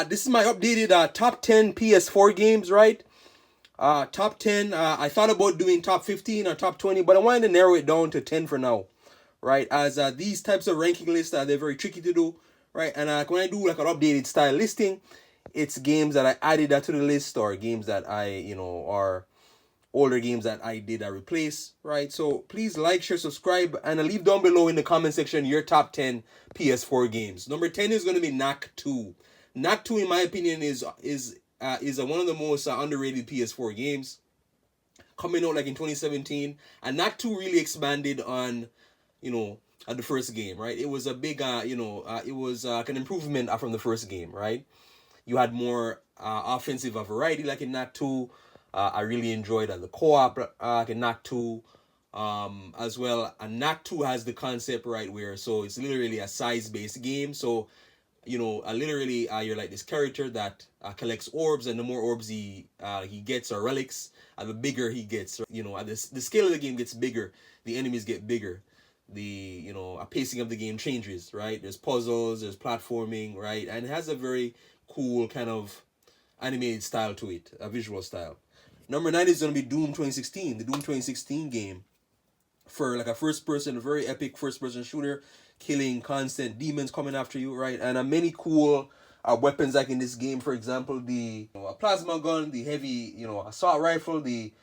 This is my updated top 10 PS4 games, right? Top 10. I thought about doing top 15 or top 20, but I wanted to narrow it down to 10 for now, right? As these types of ranking lists, they're very tricky to do, right? And when I do like an updated style listing, it's games that I added to the list or games that are older games that I did replace, right? So please like, share, subscribe, and leave down below in the comment section your top 10 PS4 games. Number 10 is going to be Knack 2. Knack 2, in my opinion, is one of the most underrated PS4 games, coming out like in 2017. And Knack 2 really expanded on, the first game, right? It was a big, it was like an improvement from the first game, right? You had more offensive variety like in Knack 2. I really enjoyed the co-op in Knack 2 as well. And Knack 2 has the concept, right, where so it's literally a size-based game. So literally you're like this character that collects orbs, and the more orbs he gets, or relics, the bigger he gets. The scale of the game gets bigger, the enemies get bigger, the pacing of the game changes, right? There's puzzles, there's platforming, right? And it has a very cool kind of animated style to it, a visual style. Number 9 is going to be Doom 2016, the Doom 2016 game, for like a very epic first-person shooter, killing constant demons coming after you, right? And many cool weapons like in this game. For example, the plasma gun, the heavy assault rifle, the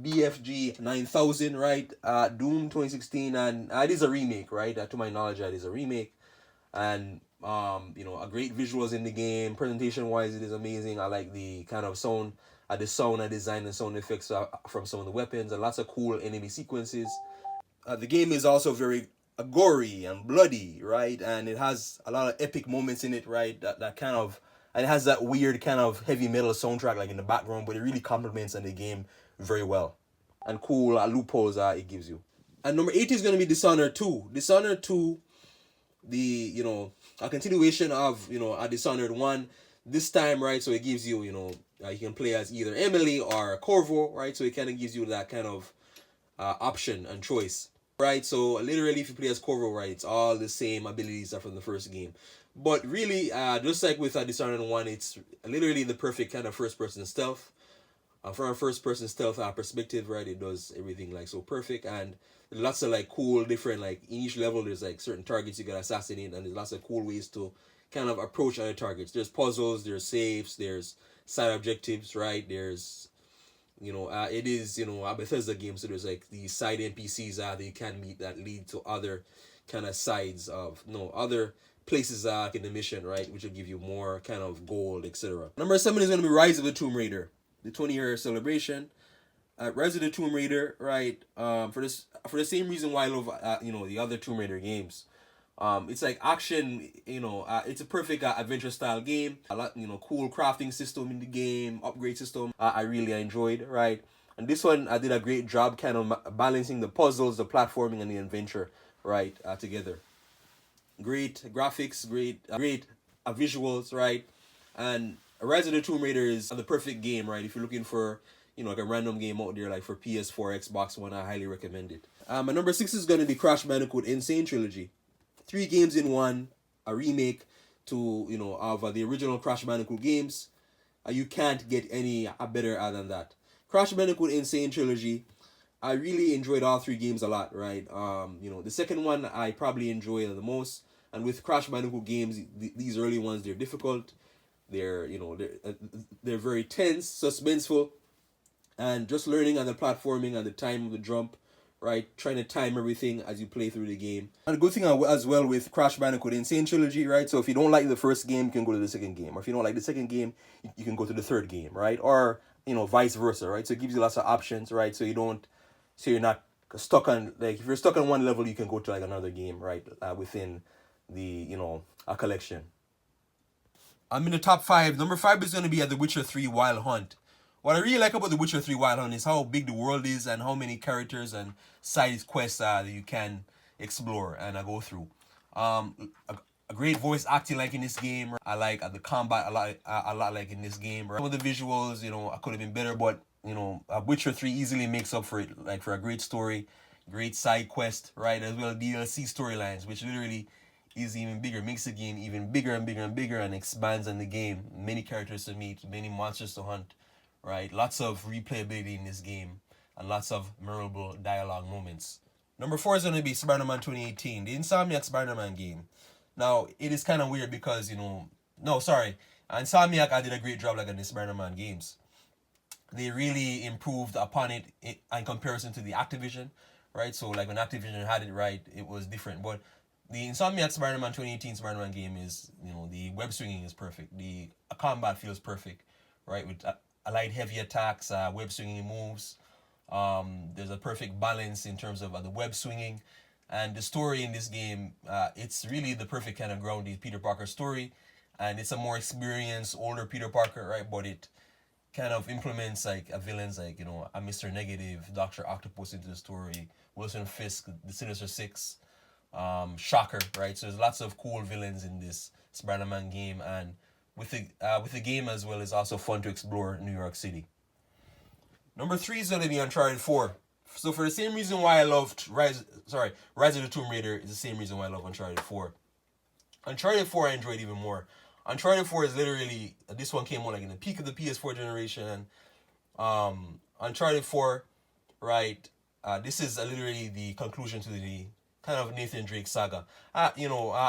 BFG 9000, right? Doom 2016, and it is a remake, right? To my knowledge, it is a remake, and a great visuals in the game. Presentation wise, it is amazing. I like the kind of sound, the sound design and sound effects from some of the weapons, and lots of cool enemy sequences. The game is also very gory and bloody, right? And it has a lot of epic moments in it, right? That kind of, and it has that weird kind of heavy metal soundtrack like in the background, but it really complements on the game very well. And cool loopholes it gives you. And number 8 is going to be Dishonored 2. Dishonored 2, a continuation of a Dishonored 1 this time, right? So it gives you you can play as either Emily or Corvo, right? So it kind of gives you that kind of option and choice, right? So literally, if you play as Corvo, right, it's all the same abilities are from the first game. But really, just like with Dishonored 1, it's literally the perfect kind of first-person stealth. From a first-person stealth perspective, right, it does everything like so perfect, and lots of like cool different, like in each level there's like certain targets you gotta assassinate, and there's lots of cool ways to kind of approach other targets. There's puzzles, there's saves, there's side objectives, right? There's it is a Bethesda game, so there's like these side NPCs that you can meet that lead to other kind of sides of other places in the mission, right, which will give you more kind of gold, etc. Number 7 is going to be Rise of the Tomb Raider, the 20-year celebration. Rise of the Tomb Raider, right? For the same reason why I love the other Tomb Raider games. It's like action, it's a perfect adventure style game. A lot, cool crafting system in the game, upgrade system. I really enjoyed, right? And this one, I did a great job kind of balancing the puzzles, the platforming, and the adventure, right, together. Great graphics, great visuals, right? And Rise of the Tomb Raider is the perfect game, right? If you're looking for like a random game out there, like for PS4, Xbox One, I highly recommend it. My number 6 is going to be Crash Bandicoot Insane Trilogy. 3 games in one, a remake to of the original Crash Bandicoot games. You can't get any better than that. Crash Bandicoot Insane Trilogy, I really enjoyed all 3 games a lot, right? The second one I probably enjoy the most. And with Crash Bandicoot games, these early ones, they're difficult. They're they're very tense, suspenseful, and just learning on the platforming and the time of the jump, right? Trying to time everything as you play through the game. And the good thing as well with Crash Bandicoot Insane Trilogy, right? So if you don't like the first game, you can go to the second game. Or if you don't like the second game, you can go to the third game, right? Or, vice versa, right? So it gives you lots of options, right? So you're not stuck on, like, if you're stuck on one level, you can go to like another game, right? Within the, a collection. I'm in the top 5. Number 5 is going to be The Witcher 3 Wild Hunt. What I really like about The Witcher 3 Wild Hunt is how big the world is and how many characters and side quests that you can explore and go through. A great voice acting like in this game. I like the combat a lot like in this game. Right? Some of the visuals, I could have been better, but Witcher 3 easily makes up for it. Like for a great story, great side quest, right? As well DLC storylines, which literally is even bigger, makes the game even bigger and bigger and bigger, and expands on the game. Many characters to meet, many monsters to hunt, right? Lots of replayability in this game, and lots of memorable dialogue moments. Number 4 is going to be Spider-Man 2018, the Insomniac Spider-Man game. Now, it is kind of weird because, no, sorry, Insomniac, I did a great job like in the Spider-Man games. They really improved upon it in comparison to the Activision, right? So like when Activision had it right, it was different. But the Insomniac Spider-Man 2018 Spider-Man game is, the web swinging is perfect. The combat feels perfect, right? With light heavy attacks, web swinging moves. There's a perfect balance in terms of the web swinging. And the story in this game, it's really the perfect kind of grounded Peter Parker story. And it's a more experienced, older Peter Parker, right? But it kind of implements like a villains like a Mr. Negative, Doctor Octopus into the story, Wilson Fisk, the Sinister Six, Shocker, right? So there's lots of cool villains in this Spider-Man game, and with the game as well, it's also fun to explore New York City. Number 3 is gonna be Uncharted 4. So for the same reason why I loved Rise of the Tomb Raider is the same reason why I love Uncharted 4. Uncharted 4 I enjoyed even more. Uncharted 4 is literally, this one came out like in the peak of the PS4 generation. Uncharted 4, right? This is literally the conclusion to the kind of Nathan Drake saga. I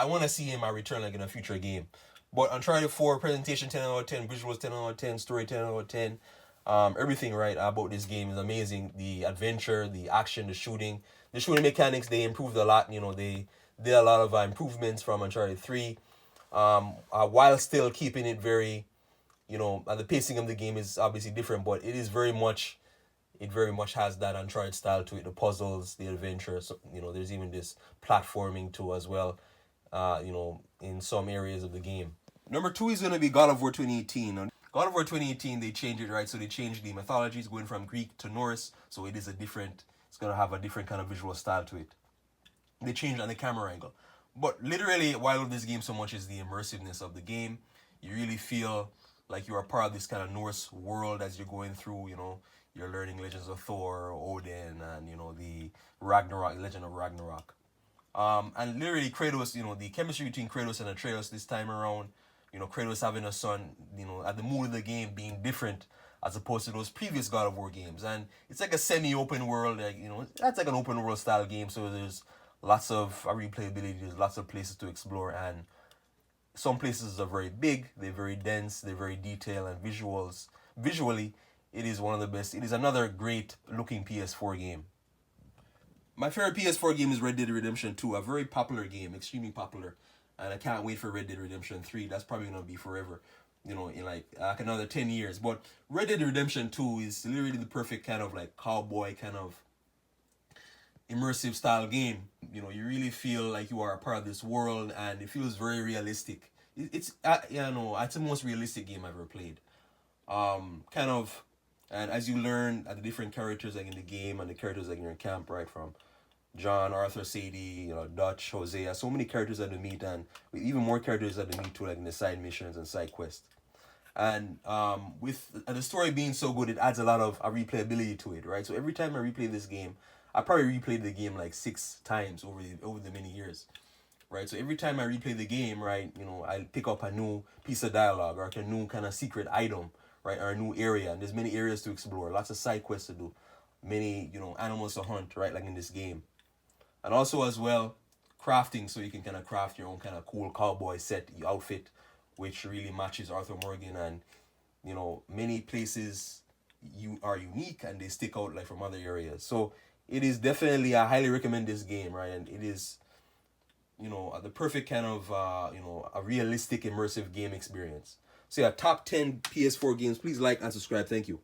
want to see him return like in a future game. But Uncharted 4, presentation 10 out of 10, visuals 10 out of 10, story 10 out of 10. Everything right about this game is amazing. The adventure, the action, the shooting mechanics, they improved a lot. They did a lot of improvements from Uncharted 3. While still keeping it very, the pacing of the game is obviously different, but it very much has that Uncharted style to it. The puzzles, the adventure, so, there's even this platforming too as well, in some areas of the game. Number 2 is going to be God of War 2018. God of War 2018, they changed it, right? So they changed the mythologies going from Greek to Norse, so it's going to have a different kind of visual style to it. They changed on the camera angle. But literally, why I love this game so much is the immersiveness of the game. You really feel like you are part of this kind of Norse world as you're going through, you're learning Legends of Thor, Odin, and, the Legend of Ragnarok. And literally Kratos, the chemistry between Kratos and Atreus this time around, Kratos having a son, at the mood of the game being different as opposed to those previous God of War games. And it's like a semi-open world, like, that's like an open world style game, so there's lots of replayability, there's lots of places to explore, and some places are very big, they're very dense, they're very detailed, and visually, it is one of the best. It is another great looking PS4 game. My favorite PS4 game is Red Dead Redemption 2, a very popular game, extremely popular, and I can't wait for Red Dead Redemption 3. That's probably going to be forever, in like another 10 years. But Red Dead Redemption 2 is literally the perfect kind of like cowboy kind of immersive style game. You really feel like you are a part of this world, and it feels very realistic. It's the most realistic game I've ever played. And as you learn the different characters like in the game and the characters like in your camp, right, from John, Arthur, Sadie, Dutch, Hosea, so many characters that you meet, and with even more characters that you meet too, like in the side missions and side quests. And with the story being so good, it adds a lot of replayability to it, right? So every time I replay this game, I probably replayed the game like 6 times over the many years, right? So every time I replay the game, right, I pick up a new piece of dialogue or a new kind of secret item, right, or a new area. And there's many areas to explore, lots of side quests to do, many animals to hunt, right, like in this game. And also as well, crafting, so you can kind of craft your own kind of cool cowboy outfit, which really matches Arthur Morgan. And many places you are unique and they stick out like from other areas. So it is definitely, I highly recommend this game, right? And it is, the perfect kind of, a realistic immersive game experience. So yeah, top 10 PS4 games. Please like and subscribe. Thank you.